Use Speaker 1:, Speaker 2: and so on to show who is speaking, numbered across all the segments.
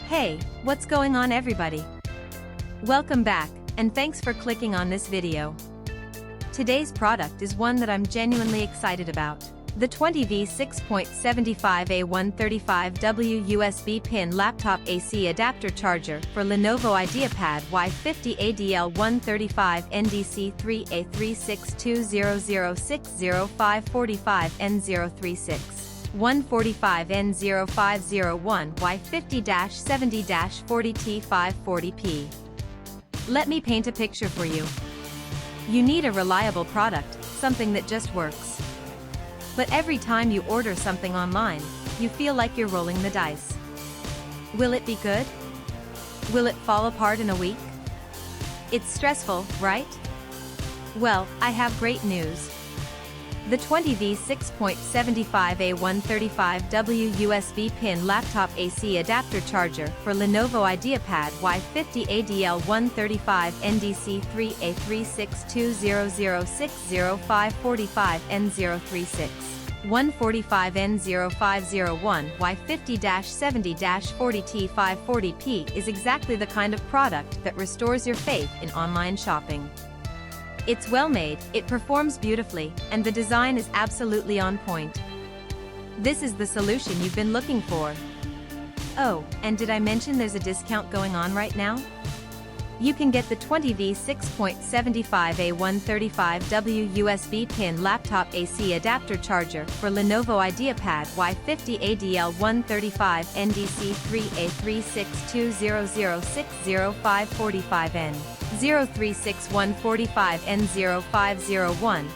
Speaker 1: Hey, what's going on everybody? Welcome back, and thanks for clicking on this video. Today's product is one that I'm genuinely excited about. The 20V 6.75A 135W USB pin laptop AC adapter charger for Lenovo IdeaPad Y50 ADL135NDC3A 36200605545N036. 145N0501 Y50-70-40 T540P. Let me paint a picture for you. You need a reliable product, something that just works. But every time you order something online, you feel like you're rolling the dice. Will it be good? Will it fall apart in a week? It's stressful, right? Well, I have great news. The 20V 6.75A 135W USB pin laptop AC adapter charger for Lenovo IdeaPad Y50 ADL135NDC3A 36200605545N036. 145N0501 Y50-70-40 T540P is exactly the kind of product that restores your faith in online shopping. It's well made, it performs beautifully, and the design is absolutely on point. This is the solution you've been looking for. Oh, and did I mention there's a discount going on right now? You can get the 20V 6.75A 135W USB pin laptop AC adapter charger for Lenovo IdeaPad Y50 ADL135NDC3A 362006055N036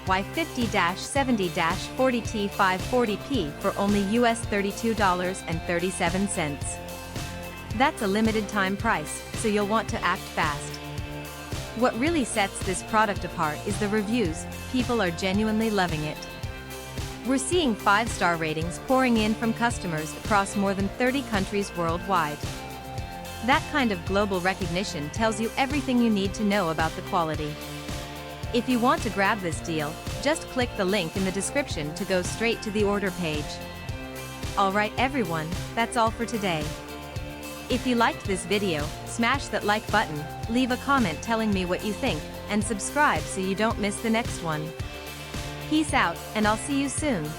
Speaker 1: Y50-70-40 T540P for only US $32.37. That's a limited time price, so you'll want to act fast. What really sets this product apart is the reviews. People are genuinely loving it. We're seeing 5-star ratings pouring in from customers across more than 30 countries worldwide. That kind of global recognition tells you everything you need to know about the quality. If you want to grab this deal, just click the link in the description to go straight to the order page. Alright everyone, that's all for today. If you liked this video, smash that like button, leave a comment telling me what you think, and subscribe so you don't miss the next one. Peace out, and I'll see you soon.